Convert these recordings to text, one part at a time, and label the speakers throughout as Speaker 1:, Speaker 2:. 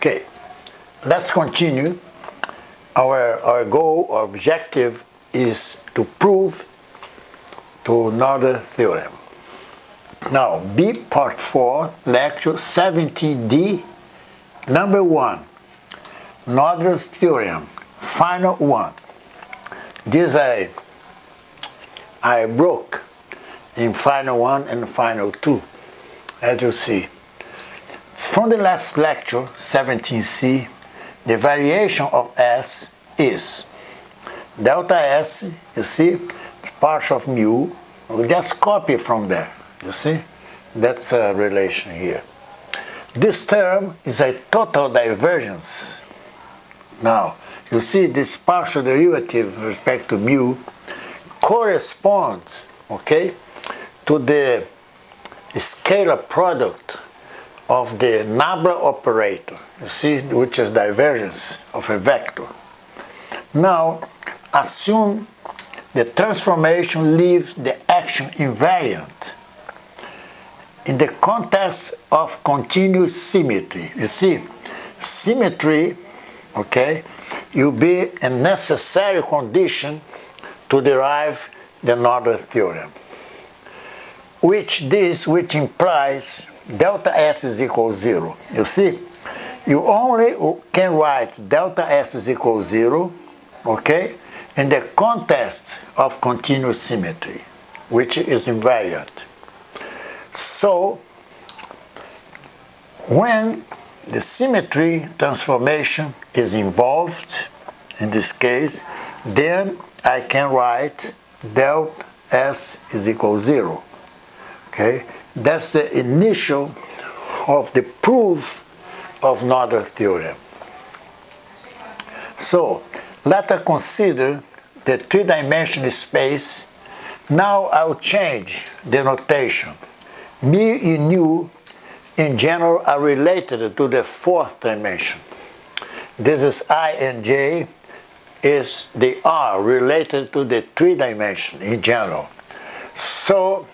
Speaker 1: Okay, let's continue. Our goal, our objective is to prove to Noether theorem. Now, B part 4, lecture 17D, number 1, Noether's theorem, final one. This I broke in final 1 and final 2, as you see. From the last lecture, 17C, the variation of S is delta S, you see, it's partial of mu. We just copy from there, you see. That's a relation here. This term is a total divergence. Now, you see this partial derivative with respect to mu corresponds, okay, to the scalar product of the Nabla operator, you see, which is divergence of a vector. Now, assume the transformation leaves the action invariant in the context of continuous symmetry. You see, symmetry, okay, will be a necessary condition to derive the Noether theorem, which implies delta S is equal 0. You see, you only can write delta S is equal 0, okay, in the context of continuous symmetry, which is invariant. So, when the symmetry transformation is involved, in this case, then I can write delta S is equal 0. Okay? That's the initial of the proof of Noether theorem. So, let us consider the three-dimensional space. Now I'll change the notation. mu and nu in general are related to the fourth dimension. This is I and j, is they are related to the three dimension in general. So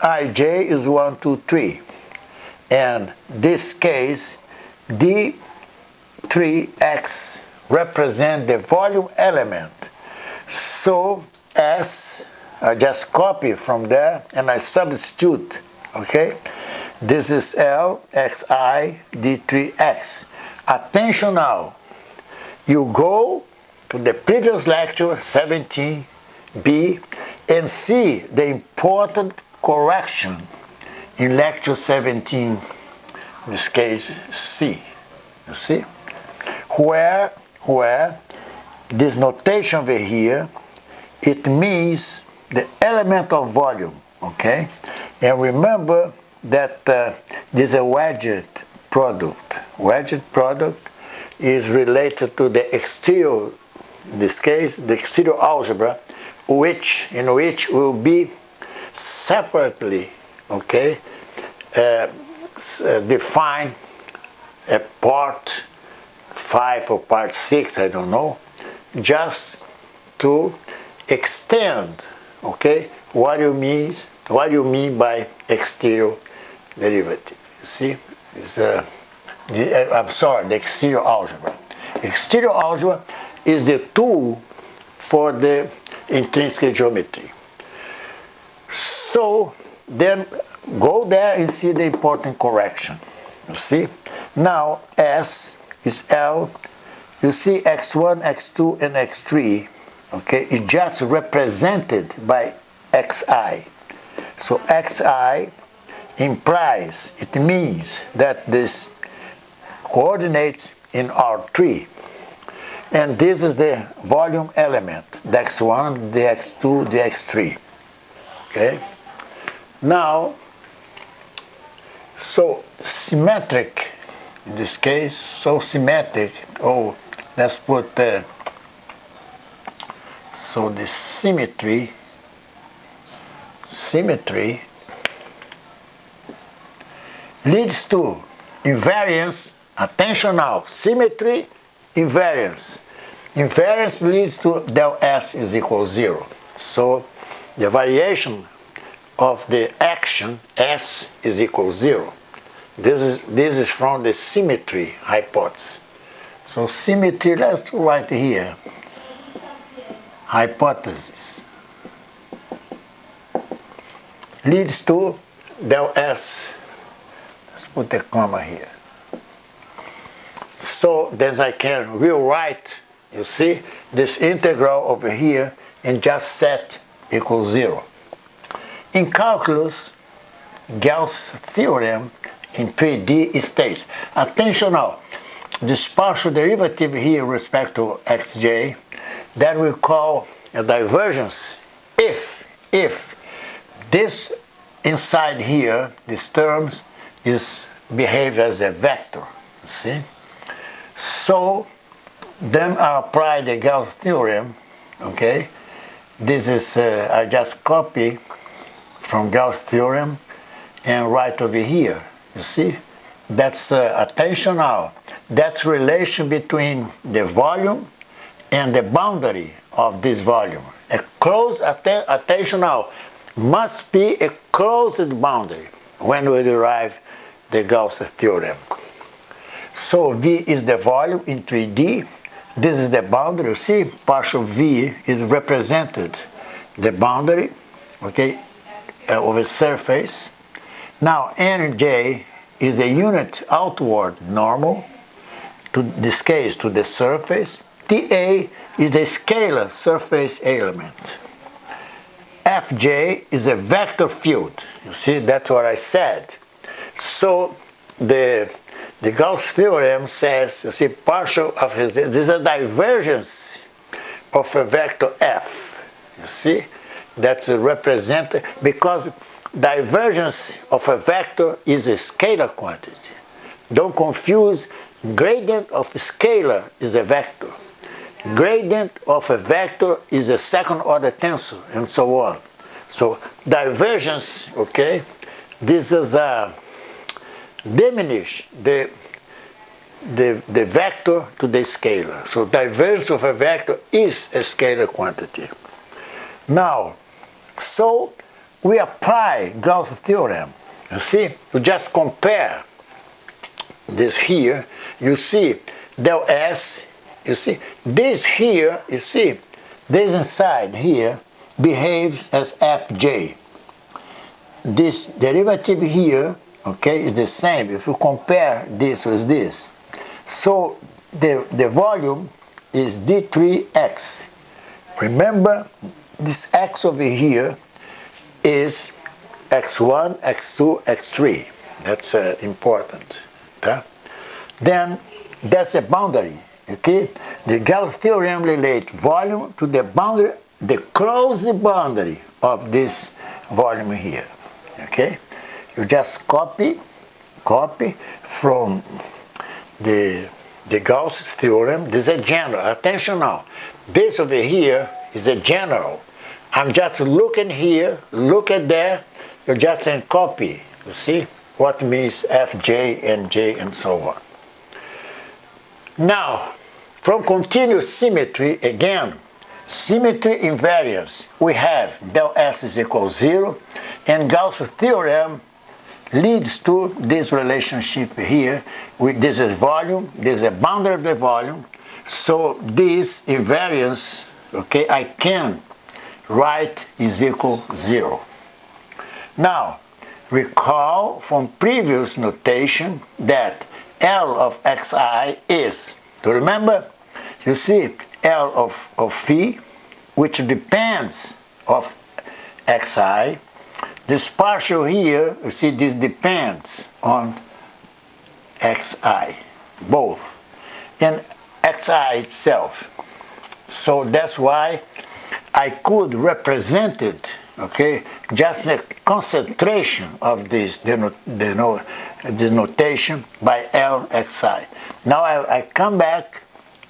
Speaker 1: ij is 1, 2, 3. And this case, d3x represent the volume element. So S, I just copy from there and I substitute, okay? This is L, xi, d3x. Attention now, you go to the previous lecture, 17b, and see the important correction in lecture 17, in this case C, you see? Where this notation over here, it means the element of volume, okay? And remember that this is a wedged product. Wedged product is related to the exterior, in this case, the exterior algebra, in which will be separately, okay, define a part 5 or part 6, I don't know, just to extend, okay, what you mean by exterior derivative. You see, it's the exterior algebra. Exterior algebra is the tool for the intrinsic geometry. So then go there and see the important correction. You see, now S is L. You see x1, x2, and x3, okay, it's just represented by xi. So xi implies, it means that this coordinates in R3. And this is the volume element, the x1, the x2, the x3. Okay? Now, so symmetric, in this case, so symmetric, let's put so the symmetry leads to invariance. Attention now, symmetry, invariance. Invariance leads to del S is equal 0. So the variation of the action S is equal 0. This is from the symmetry hypothesis. So symmetry, let's write here, hypothesis, leads to del S. Let's put a comma here. So then I can rewrite, you see, this integral over here and just set equals 0. In calculus, Gauss theorem in 3D states, attention now, this partial derivative here with respect to xj, that we call a divergence if this inside here, these terms, behave as a vector, see? So then I apply the Gauss theorem, okay? This is, I just copy from Gauss theorem and write over here, you see? That's, attention now, that's relation between the volume and the boundary of this volume. A closed, attention now, must be a closed boundary when we derive the Gauss theorem. So V is the volume in 3D. This is the boundary. You see, partial V is represented the boundary, okay, of a surface. Now Nj is a unit outward normal, to this case to the surface. Ta is a scalar surface element. Fj is a vector field. You see, that's what I said. So the Gauss theorem says, you see, partial of this is a divergence of a vector f. You see, that's represented because divergence of a vector is a scalar quantity. Don't confuse, gradient of a scalar is a vector. Gradient of a vector is a second order tensor, and so on. So divergence, okay, this is a diminish the vector to the scalar. So divergence of a vector is a scalar quantity. Now, so we apply Gauss theorem. You see, you just compare this here. You see del S. You see this here. You see this inside here behaves as Fj. This derivative here, okay, is the same if you compare this with this. So the volume is d3x. Remember, this x over here is x1, x2, x3. That's important. Okay? Then that's a boundary. Okay? The Gauss theorem relates volume to the boundary, the closed boundary of this volume here. Okay? You just copy from the Gauss theorem. This is a general. Attention now. This over here is a general. I'm just looking here, look at there, you just can copy. You see what means Fj and J and so on. Now, from continuous symmetry, again, symmetry invariance, we have del S is equal to 0, and Gauss theorem leads to this relationship here, with this is volume, this is a boundary of the volume, so this invariance, okay, I can write is equal to 0. Now, recall from previous notation that L of xi is, do you remember? You see, L of phi, which depends of xi. This partial here, you see, this depends on xi, both, and xi itself. So that's why I could represent it, okay, just a concentration of this notation by L xi. Now I come back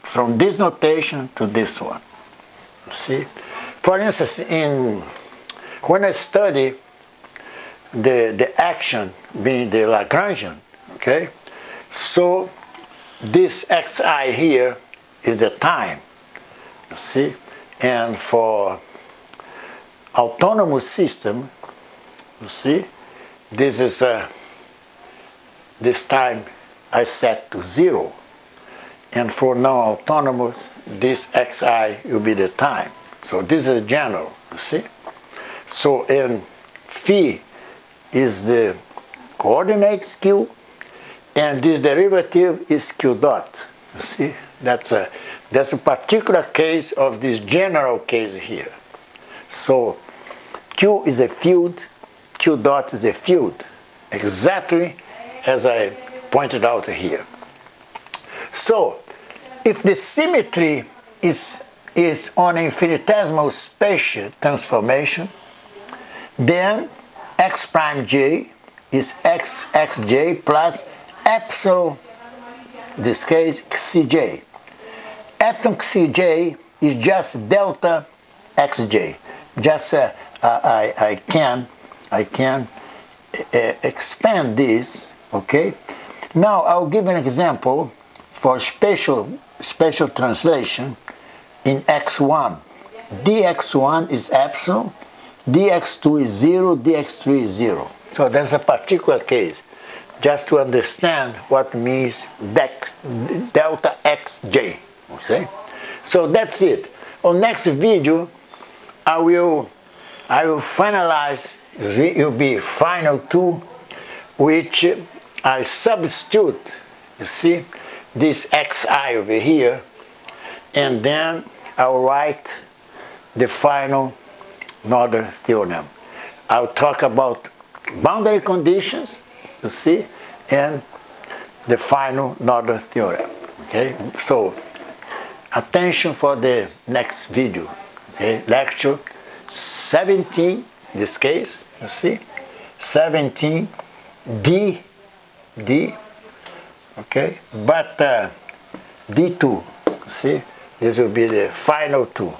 Speaker 1: from this notation to this one. See? For instance, when I study the action being the Lagrangian, okay, so this xi here is the time, you see, and for autonomous system, you see, this is this time I set to 0. And for non-autonomous, this xi will be the time. So this is general, you see? So in phi is the coordinates q, and this derivative is q dot. You see? That's a particular case of this general case here. So q is a field, q dot is a field, exactly as I pointed out here. So if the symmetry is on infinitesimal spatial transformation, then x prime j is xj plus epsilon, in this case xj. Epsilon xj is just delta xj. Just I can expand this, okay? Now I'll give an example for spatial translation in x1. dx1 is epsilon, dx2 is 0, dx3 is 0. So that's a particular case, just to understand what means delta xj, okay? So that's it. On next video, I will finalize, it will be final 2, which I substitute, you see, this xi over here, and then I'll write the final Noether theorem. I'll talk about boundary conditions, you see, and the final Noether theorem. Okay, so attention for the next video. Okay, lecture 17, this case, you see, 17 D, okay, but D2, see, this will be the final 2.